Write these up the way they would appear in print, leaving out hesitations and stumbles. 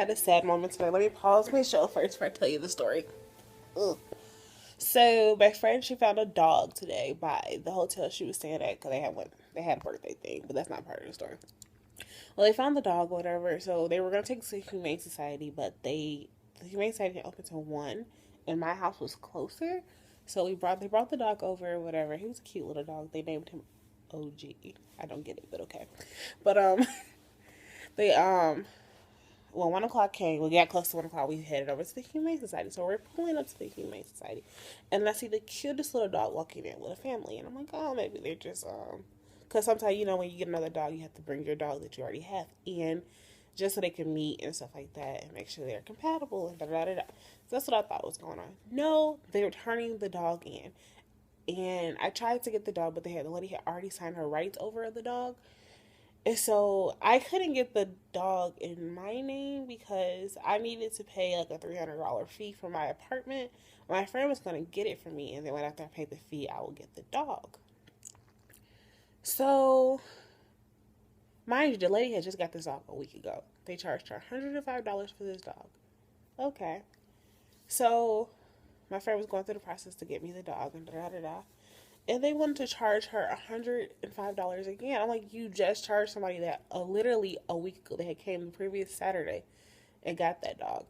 had a sad moment today. Let me pause my show first before I tell you the story. Ugh. So my friend, she found a dog today by the hotel she was staying at because they had a birthday thing, but that's not part of the story. Well, they found the dog, whatever. So they were gonna take it to the Humane Society, but the Humane Society didn't open till 1, and my house was closer. So they brought the dog over, whatever. He was a cute little dog. They named him OG. I don't get it, but okay. But they well, 1 o'clock came. We got close to 1 o'clock. We headed over to the Humane Society. So we're pulling up to the Humane Society, and I see the cutest little dog walking in with a family, and I'm like, oh, maybe they're just because sometimes when you get another dog, you have to bring your dog that you already have in, just so they can meet and stuff like that, and make sure they're compatible and da da da da. So that's what I thought was going on. No, they were turning the dog in, and I tried to get the dog, but the lady had already signed her rights over the dog. And so I couldn't get the dog in my name because I needed to pay like a $300 fee for my apartment. My friend was going to get it for me, and then when after I paid the fee, I would get the dog. So, mind you, the lady had just got this dog a week ago. They charged her $105 for this dog. Okay. So, my friend was going through the process to get me the dog and da da da da. And they wanted to charge her $105 again. I'm like, you just charged somebody that literally a week ago, they had came the previous Saturday and got that dog.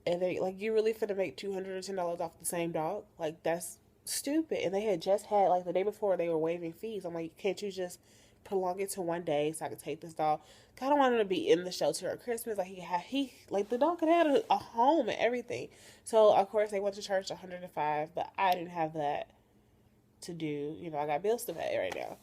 And they, like, you really finna make $210 off the same dog? Like, that's stupid. And they had just had, like, the day before, they were waiving fees. I'm like, can't you just prolong it to 1 day so I could take this dog? I don't want him to be in the shelter at Christmas. Like, the dog could have had a home and everything. So, of course, they wanted to charge $105, but I didn't have that to do. I got bills to pay right now.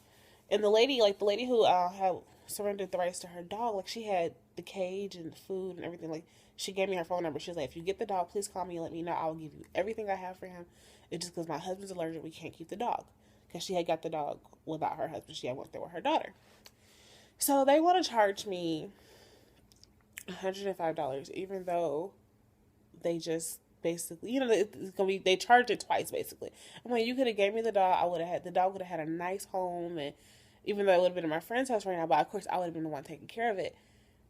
And the lady who had surrendered the rights to her dog, like, she had the cage and the food and everything. Like, she gave me her phone number. She was like, if you get the dog, please call me and let me know. I will give you everything I have for him. It's just because my husband's allergic, we can't keep the dog. Because she had got the dog without her husband. She had went there with her daughter. So they want to charge me $105, even though they just basically, it's gonna be, they charged it twice basically. I'm like, you could have gave me the dog. The dog would have had a nice home, and even though it would have been in my friend's house right now, but of course I would have been the one taking care of it.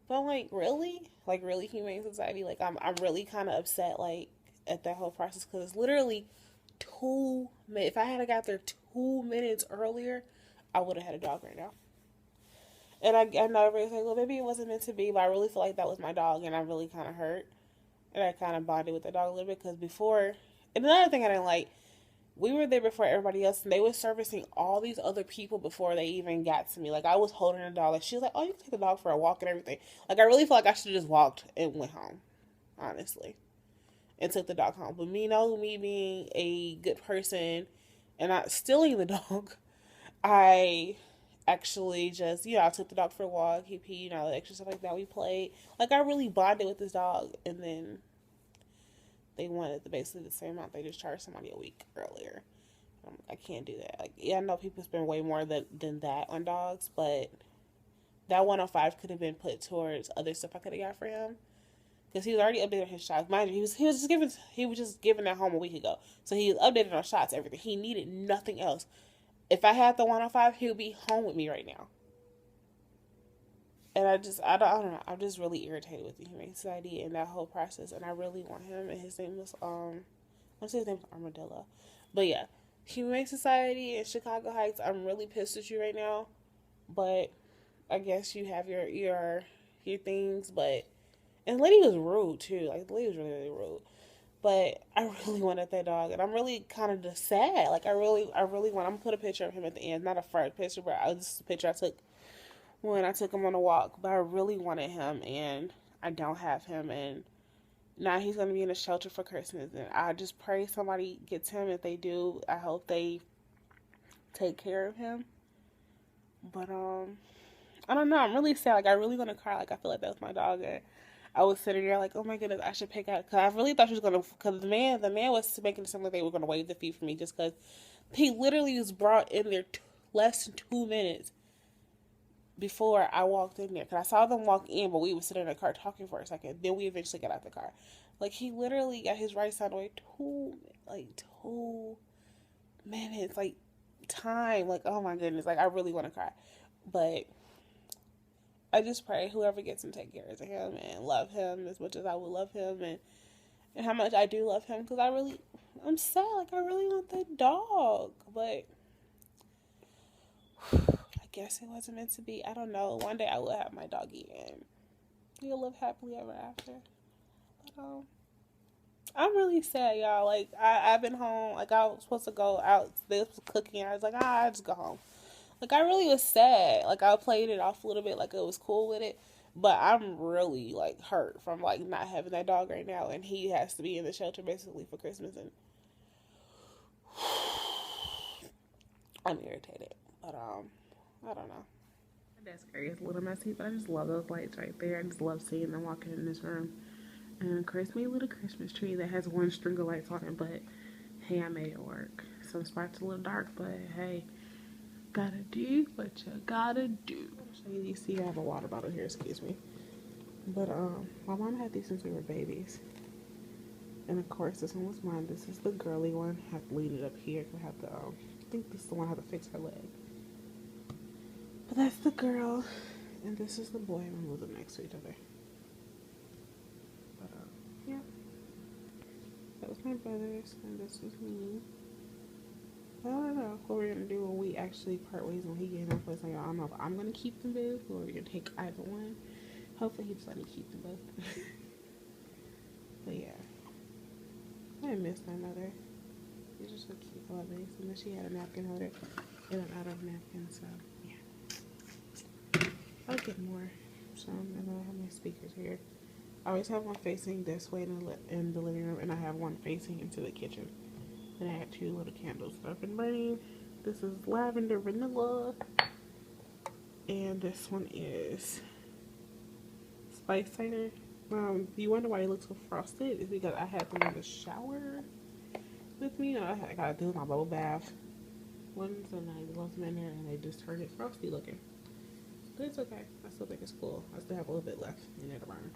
But I'm like, really, Humane Society? Like, I'm really kind of upset, like, at that whole process, because it's literally 2 minutes. If I had got there 2 minutes earlier, I would have had a dog right now. And I know everybody's like, well, maybe it wasn't meant to be, but I really feel like that was my dog, and I'm really kind of hurt. And I kind of bonded with the dog a little bit because before, and another thing I didn't like, we were there before everybody else, and they were servicing all these other people before they even got to me. Like, I was holding the dog. Like, she was like, oh, you can take the dog for a walk and everything. Like, I really feel like I should have just walked and went home, honestly, and took the dog home. But me being a good person and not stealing the dog, I actually just, I took the dog for a walk. He peed, all the extra stuff like that. We played. Like, I really bonded with this dog, and then they wanted basically the same amount they just charged somebody a week earlier. I can't do that. Like, yeah, I know people spend way more than that on dogs, but that 105 could have been put towards other stuff I could have got for him, because he was already updated his shots. Mind you, he was just given that home a week ago, so he was updated on shots, everything. He needed nothing else. If I had the 105, he would be home with me right now. And I don't know. I'm just really irritated with the Humane Society and that whole process. And I really want him. And his name was, I say his name was Armadillo. But yeah, Humane Society in Chicago Heights, I'm really pissed at you right now. But I guess you have your things. But, and the lady was rude too. Like, the lady was really, really rude. But I really wanted that dog, and I'm really kind of just sad. Like, I really want. I'm gonna put a picture of him at the end, not a first picture, but this is a picture I took when I took him on a walk. But I really wanted him, and I don't have him, and now he's gonna be in a shelter for Christmas. And I just pray somebody gets him. If they do, I hope they take care of him. But I don't know. I'm really sad. Like, I really want to cry. Like, I feel like that was my dog, and I was sitting there like, oh my goodness, I should pick out, because I really thought she was going to, because the man was making it sound like they were going to waive the fee for me, just because he literally was brought in there less than 2 minutes before I walked in there, because I saw them walk in, but we were sitting in the car talking for a second, then we eventually got out the car. Like, he literally got his right side away 2 minutes, like, time, like, oh my goodness, like, I really want to cry, but I just pray whoever gets him take care of him and love him as much as I would love him, and how much I do love him, because I'm sad. Like, I really want the dog, but I guess it wasn't meant to be. I don't know. One day I will have my doggy and he'll live happily ever after. But I'm really sad, y'all. Like, I've been home. Like, I was supposed to go out. They was cooking. I was like, I just go home. Like, I really was sad. Like, I played it off a little bit. Like, I was cool with it. But I'm really, like, hurt from, like, not having that dog right now. And he has to be in the shelter, basically, for Christmas. And I'm irritated. But, I don't know. My desk area is a little messy, but I just love those lights right there. I just love seeing them walking in this room. And Chris made a little Christmas tree that has one string of lights on it, but hey, I made it work. Some spots a little dark, but hey, gotta do what you gotta do. I'll show you these. See, I have a water bottle here, excuse me. But my mom had these since we were babies. And of course, this one was mine. This is the girly one. I have to lean it up here. I have to, I think this is the one I have to fix her leg. But that's the girl, and this is the boy. I'm gonna move them next to each other. But yeah, that was my brother's, and this was me. I don't know what we're gonna do when we actually part ways when he gets in our place. Like, I don't know if I'm gonna keep them both or we're gonna take either one. Hopefully, he just let me keep them both. But yeah, I miss my mother. She's just so cute, always. And then she had a napkin holder and an out of napkin, so yeah. I'll get more. So, and then I have my speakers here. I always have one facing this way in the living room, and I have one facing into the kitchen. And I have two little candles that I've been burning. This is lavender vanilla, and this one is spice cider. You wonder why it looks so frosted? It's because I had them in the shower with me, and I gotta do my bubble bath ones, and I left them in there, and they just turned it frosty looking. But it's okay. I still think it's cool. I still have a little bit left in it to burn.